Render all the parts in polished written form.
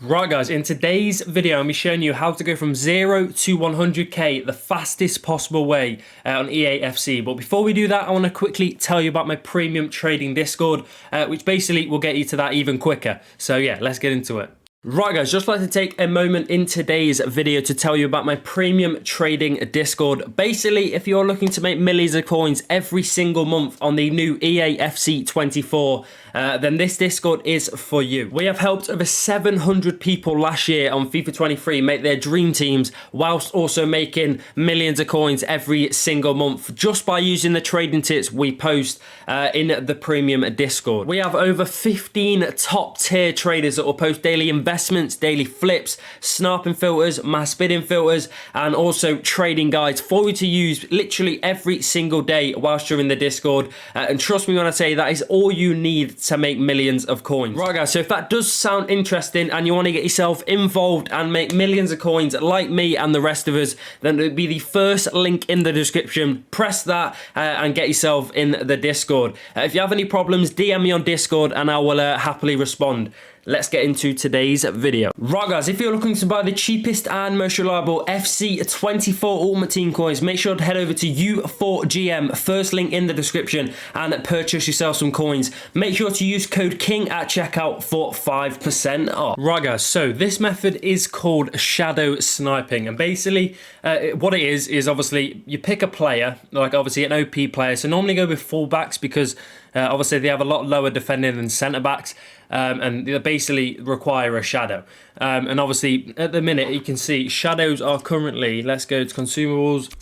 Right guys, in today's video I'm showing you how to go from 0 to 100k the fastest possible way on EA FC. But before we do that, I want to quickly tell you about my premium trading Discord, which basically will get you to that even quicker. So yeah, let's get into it. Right guys, just like to take a moment in today's video to tell you about my premium trading Discord. Basically, if you're looking to make millions of coins every single month on the new EA FC 24, then this Discord is for you. We have helped over 700 people last year on FIFA 23 make their dream teams, whilst also making millions of coins every single month just by using the trading tips we post in the premium Discord. We have over 15 top tier traders that will post daily investments, daily flips, sniping filters, mass bidding filters, and also trading guides for you to use literally every single day whilst you're in the Discord. And trust me when I say that is all you need to make millions of coins. Right guys, so if that does sound interesting and you want to get yourself involved and make millions of coins like me and the rest of us, then it would be the first link in the description. Press that and get yourself in the Discord. If you have any problems, DM me on Discord and I will happily respond. Let's get into today's video. Right guys, if you're looking to buy the cheapest and most reliable FC 24 Ultimate Team coins, make sure to head over to U4GM, first link in the description, and purchase yourself some coins. Make sure to use code KING at checkout for 5% off. Right guys, so this method is called shadow sniping, and basically what it is obviously you pick a player, like obviously an OP player, so normally go with fullbacks because obviously they have a lot lower defending than centre backs, and they basically require a shadow. And obviously at the minute you can see shadows are currently, let's go to consumables,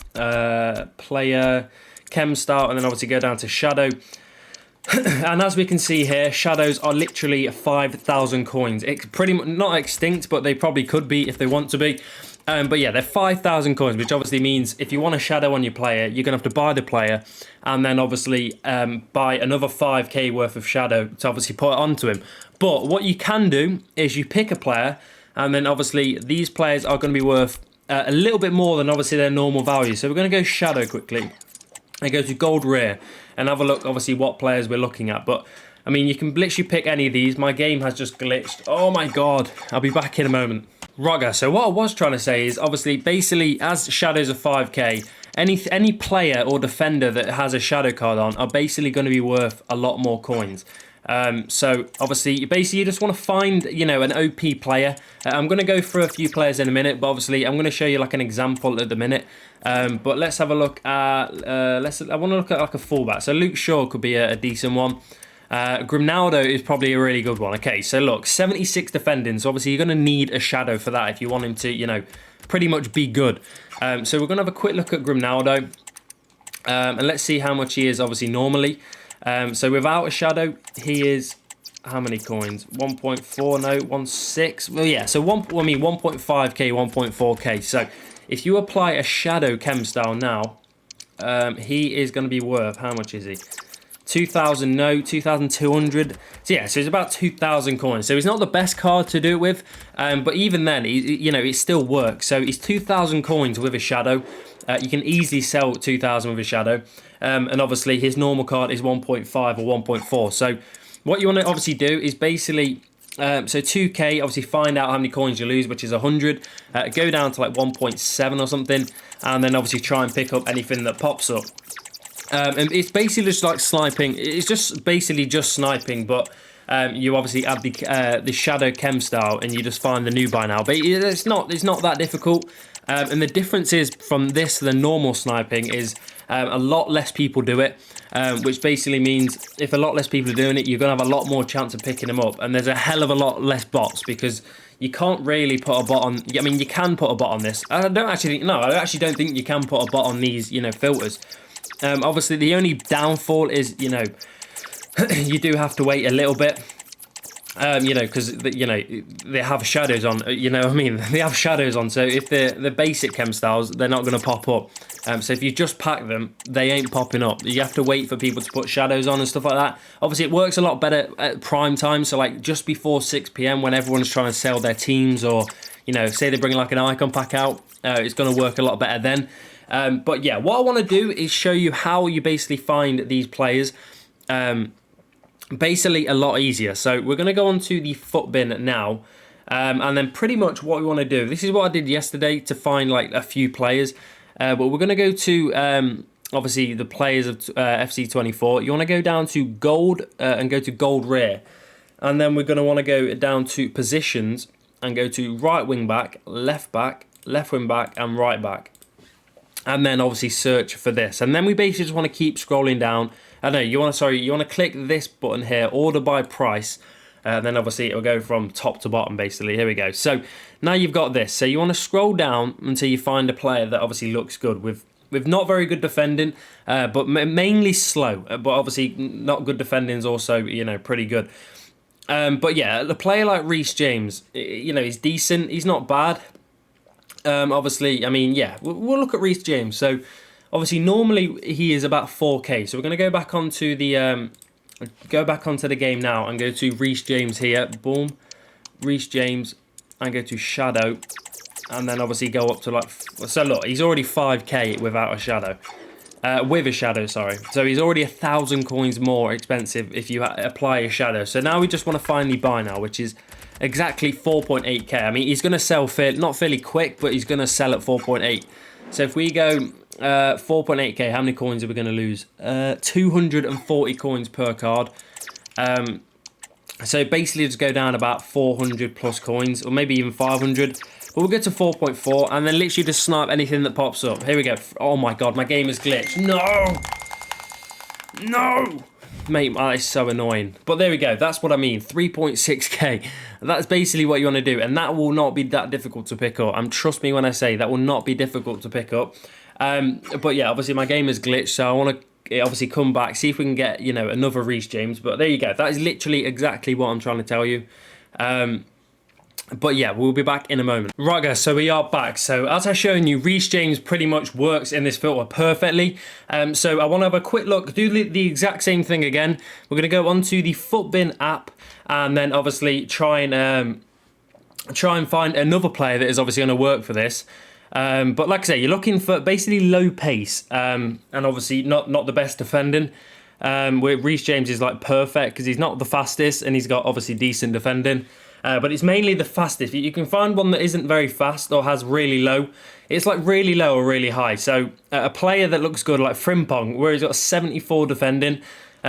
player, chem start, and then obviously go down to shadow. And as we can see here, shadows are literally 5,000 coins. It's pretty much not extinct, but they probably could be if they want to be. But yeah, they're 5,000 coins, which obviously means if you want a shadow on your player, you're going to have to buy the player and then obviously buy another 5k worth of shadow to obviously put it onto him. But what you can do is you pick a player, and then obviously these players are going to be worth a little bit more than obviously their normal value. So we're going to go shadow quickly and go to gold rare and have a look obviously what players we're looking at. But I mean, you can literally pick any of these. My game has just glitched. Oh my god, I'll be back in a moment. Right guys, so what I was trying to say is obviously basically as shadows are 5k, any player or defender that has a shadow card on are basically going to be worth a lot more coins. So obviously you just want to find, you know, an OP player. I'm going to go through a few players in a minute, but obviously I'm going to show you like an example at the minute. But let's have a look at I want to look at like a fullback. So Luke Shaw could be a decent one. Grimnaldo is probably a really good one. Okay, so look, 76 defending. So obviously you're going to need a shadow for that if you want him to, you know, pretty much be good. So we're going to have a quick look at Grimnaldo. And let's see how much he is obviously normally. So without a shadow, he is how many coins? 1.4, no, 16. Well, yeah, so 1.5k, 1.4k. So if you apply a shadow chem style now, he is going to be worth, how much is he? 2,000, no, 2,200. So yeah, so it's about 2,000 coins. So it's not the best card to do it with, but even then, you know, it still works. So it's 2,000 coins with a shadow. You can easily sell 2,000 with a shadow. And obviously his normal card is 1.5 or 1.4. So what you want to obviously do is basically, so 2k, obviously find out how many coins you lose, which is 100. Go down to like 1.7 or something, and then obviously try and pick up anything that pops up. And it's basically just like sniping. It's just basically just sniping, but you obviously add the shadow chem style, and you just find the new buy now. But it's not that difficult. And the difference is from this to the normal sniping is a lot less people do it, which basically means if a lot less people are doing it, you're gonna have a lot more chance of picking them up. And there's a hell of a lot less bots because you can't really put a bot on. I mean, you can put a bot on this. I actually don't think you can put a bot on these, you know, filters. Obviously, the only downfall is, you know, you do have to wait a little bit, you know, because, you know, they have shadows on, you know what I mean? They have shadows on, so if the basic chem styles, they're not going to pop up. So if you just pack them, they ain't popping up. You have to wait for people to put shadows on and stuff like that. Obviously, it works a lot better at prime time, so like just before 6 p.m. when everyone's trying to sell their teams, or, you know, say they bring like an icon pack out, it's going to work a lot better then. But yeah, what I want to do is show you how you basically find these players basically a lot easier. So we're going to go on to the foot bin now, And then pretty much what we want to do, this is what I did yesterday to find like a few players. But we're going to go to, obviously, the players of FC24. You want to go down to gold and go to gold rare. And then we're going to want to go down to positions and go to right wing back, left wing back, and right back. And then obviously search for this. And then we basically just want to keep scrolling down. I know, you want to click this button here, order by price. Then obviously it'll go from top to bottom basically. Here we go. So now you've got this. So you want to scroll down until you find a player that obviously looks good with not very good defending, but mainly slow. But obviously not good defending is also, pretty good. But yeah, a player like Reece James, he's decent. He's not bad. Obviously, I mean, yeah, we'll look at Reece James. So obviously normally he is about 4K. So we're going to go back onto the game now and go to Reece James here. Boom. Reece James, and go to shadow. And then obviously go up to like, so look, he's already 5K without a shadow. With a shadow, sorry. So he's already 1,000 coins more expensive if you apply a shadow. So now we just want to find the buy now, which is exactly 4.8k. I mean, he's going to sell not fairly quick, but he's going to sell at 4.8. So if we go 4.8k, how many coins are we going to lose? 240 coins per card. So basically just go down about 400 plus coins, or maybe even 500. But we'll get to 4.4 and then literally just snipe anything that pops up. Here we go. Oh my god, my game is glitched. No! No! Mate, that is so annoying. But there we go. That's what I mean. 3.6k. That's basically what you want to do. And that will not be that difficult to pick up. And trust me when I say that will not be difficult to pick up. But yeah, obviously my game is glitched. So I want to obviously come back, see if we can get, another Reece James. But there you go. That is literally exactly what I'm trying to tell you. But yeah, we'll be back in a moment. Right guys, so we are back. So as I've shown you, Reece James pretty much works in this filter perfectly. So I want to have a quick look, do the exact same thing again. We're going to go onto the Footbin app and then obviously try and find another player that is obviously going to work for this. But like I say, you're looking for basically low pace and obviously not the best defending. Where Reece James is like perfect because he's not the fastest and he's got obviously decent defending. But it's mainly the fastest. You can find one that isn't very fast or has really low. It's like really low or really high. So a player that looks good like Frimpong, where he's got 74 defending.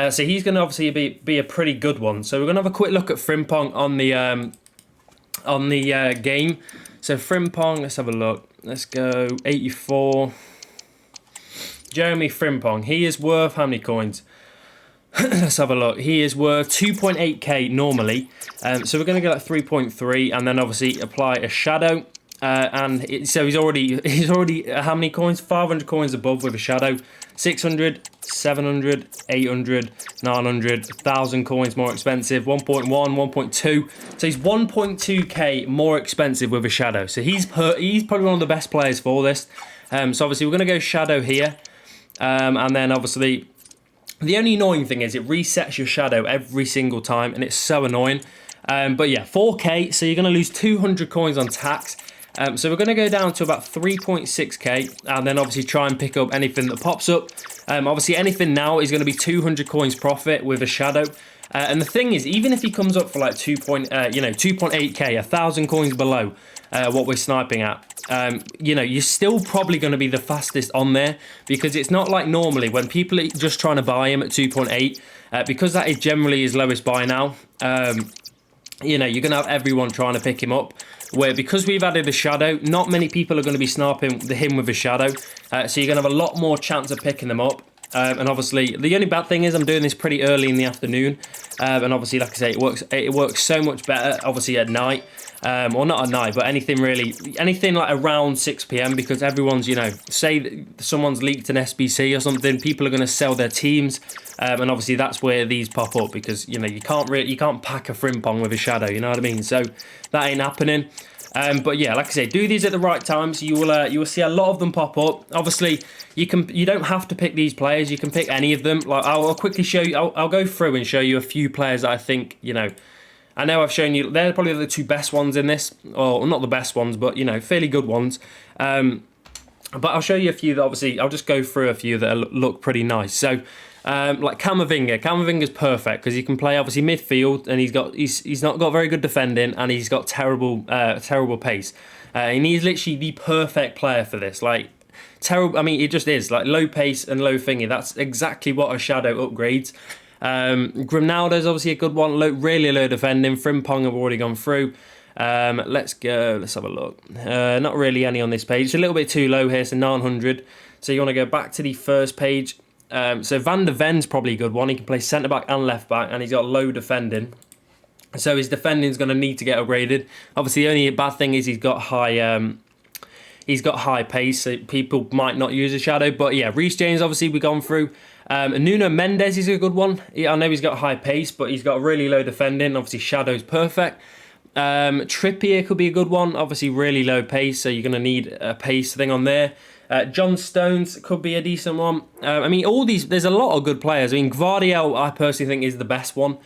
So he's going to obviously be a pretty good one. So we're going to have a quick look at Frimpong on the game. So Frimpong, let's have a look. Let's go 84. Jeremy Frimpong, he is worth how many coins? Let's have a look. He is worth 2.8k normally. So we're going to get like 3.3 and then obviously apply a shadow. So he's already how many coins? 500 coins above with a shadow. 600, 700, 800, 900, 1,000 coins more expensive. 1.1, 1.2. So he's 1.2k more expensive with a shadow. So he's probably one of the best players for this. So obviously we're going to go shadow here. And then obviously the only annoying thing is it resets your shadow every single time and it's so annoying. But yeah, 4k, so you're going to lose 200 coins on tax. So we're going to go down to about 3.6k and then obviously try and pick up anything that pops up. Obviously anything now is going to be 200 coins profit with a shadow. And the thing is, even if he comes up for like 2.8k, 1,000 coins below what we're sniping at, you're still probably going to be the fastest on there because it's not like normally when people are just trying to buy him at 2.8, because that is generally his lowest buy now. You're going to have everyone trying to pick him up. Where because we've added a shadow, not many people are going to be sniping him with a shadow. So you're going to have a lot more chance of picking them up. And obviously, the only bad thing is I'm doing this pretty early in the afternoon. And obviously, like I say, it works so much better, obviously, at night. Or not at night, but anything like around 6 p.m. because everyone's, say that someone's leaked an SBC or something, people are going to sell their teams. And obviously, that's where these pop up because, you can't pack a Frimpong with a shadow, you know what I mean? So that ain't happening. But yeah, like I say, do these at the right times. You will see a lot of them pop up. Obviously, you don't have to pick these players. You can pick any of them. Like I'll quickly show you. I'll go through and show you a few players that I think I know I've shown you. They're probably the two best ones in this, or not the best ones, but fairly good ones. But I'll show you a few that obviously I'll just go through a few that look pretty nice. So Like Camavinga's perfect because he can play obviously midfield, and he's not got very good defending, and he's got terrible pace. And he's literally the perfect player for this. Like terrible. I mean, it just is like low pace and low thingy. That's exactly what a shadow upgrades. Grimnaldo's obviously a good one. Really low defending. Frimpong have already gone through. Let's go. Let's have a look. Not really any on this page. It's a little bit too low here, so 900. So you want to go back to the first page. So Van der Ven's probably a good one. He can play centre back and left back, and he's got low defending. So his defending's going to need to get upgraded. Obviously, the only bad thing is he's got high pace, so people might not use a shadow. But yeah, Reece James obviously we've gone through. Nuno Mendes is a good one. I know he's got high pace, but he's got really low defending. Obviously, shadow's perfect. Trippier could be a good one. Obviously, really low pace, so you're going to need a pace thing on there. John Stones could be a decent one. I mean, all these, there's a lot of good players. I mean, Gvardiol, I personally think is the best one,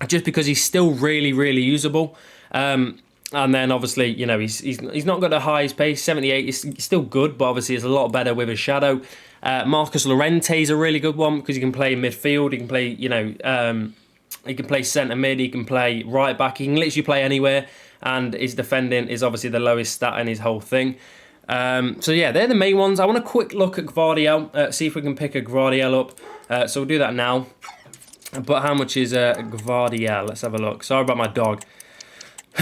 just because he's still really, really usable. And then obviously, you know, he's not got the highest pace. 78 is still good, but obviously it's a lot better with his shadow. Marcus Llorente is a really good one because he can play midfield. He can play, you know, he can play centre mid. He can play right back. He can literally play anywhere. And his defending is obviously the lowest stat in his whole thing. So yeah, they're the main ones. I want a quick look at Gvardiol, see if we can pick a Gvardiol up. So we'll do that now. But how much is Gvardiol? Let's have a look. Sorry about my dog.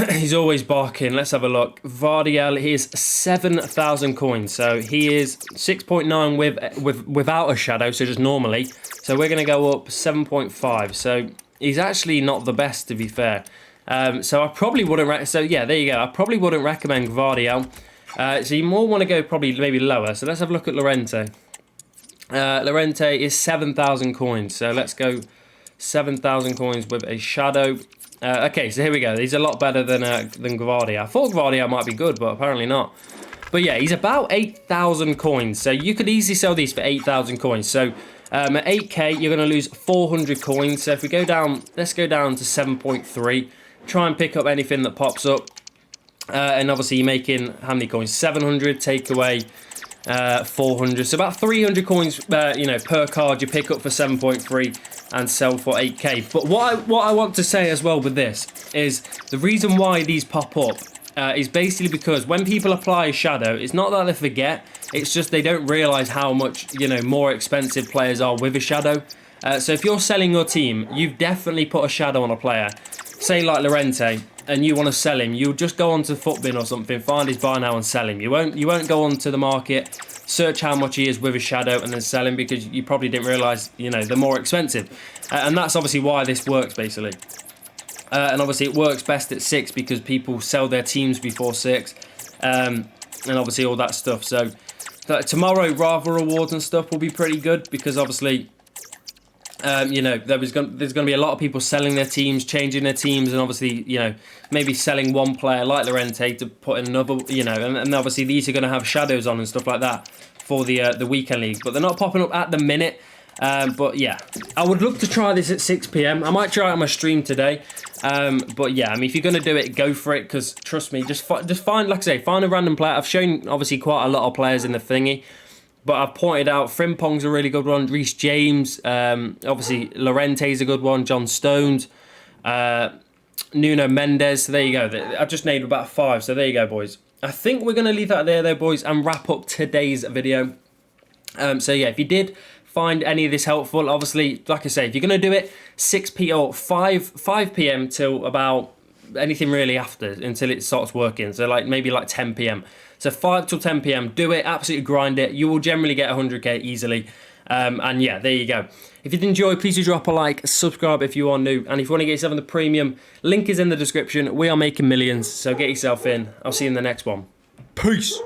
He's always barking. Let's have a look. Gvardiol, he is 7,000 coins. So he is 6.9 without a shadow, so just normally. So we're going to go up 7.5. So he's actually not the best, to be fair. So I probably wouldn't... So yeah, there you go. I probably wouldn't recommend Gvardiol. So you more want to go probably maybe lower. So let's have a look at Llorente. Llorente is 7,000 coins. So let's go 7,000 coins with a shadow. Okay, so here we go. He's a lot better than Gvardiol. I thought Gvardiol might be good, but apparently not. But yeah, he's about 8,000 coins. So you could easily sell these for 8,000 coins. So at 8k, you're going to lose 400 coins. So if we go down, let's go down to 7.3. Try and pick up anything that pops up. And obviously you're making how many coins? 700, take away 400. So about 300 coins, you know, per card you pick up for 7.3 and sell for 8k. But what I want to say as well with this is the reason why these pop up is basically because when people apply a shadow, it's not that they forget, it's just they don't realise how much, you know, more expensive players are with a shadow. So if you're selling your team, you've definitely put a shadow on a player, say like Llorente, and you want to sell him, you'll just go onto Footbin or something, find his buy now and sell him. You won't go onto the market, search how much he is with a shadow and then sell him because you probably didn't realise, you know, they're more expensive. And that's obviously why this works, basically. And obviously it works best at 6 because people sell their teams before 6. And obviously all that stuff. So tomorrow, Rather rewards and stuff will be pretty good because obviously... you know, there's going to be a lot of people selling their teams, changing their teams, and obviously, you know, maybe selling one player like Llorente to put in another, you know, and obviously these are going to have shadows on and stuff like that for the weekend league, but they're not popping up at the minute. But yeah, I would look to try this at 6 PM. I might try it on my stream today. But yeah, I mean, if you're going to do it, go for it because trust me, just find, like I say, find a random player. I've shown obviously quite a lot of players in the thingy. But I've pointed out Frimpong's a really good one. Reece James, obviously Llorente's a good one. John Stones, Nuno Mendes. So there you go. I've just named about 5. So there you go, boys. I think we're going to leave that there, though, boys, and wrap up today's video. So yeah, if you did find any of this helpful, obviously, like I say, if you're going to do it 6 p.m. or 5 p.m. till about anything really after, until it starts working. So like maybe like 10 p.m. So 5 till 10 p.m. Do it, absolutely grind it. You will generally get 100k easily. And yeah, there you go. If you did enjoy, please do drop a like, subscribe if you are new. And if you want to get yourself in the premium, link is in the description. We are making millions, so get yourself in. I'll see you in the next one. Peace.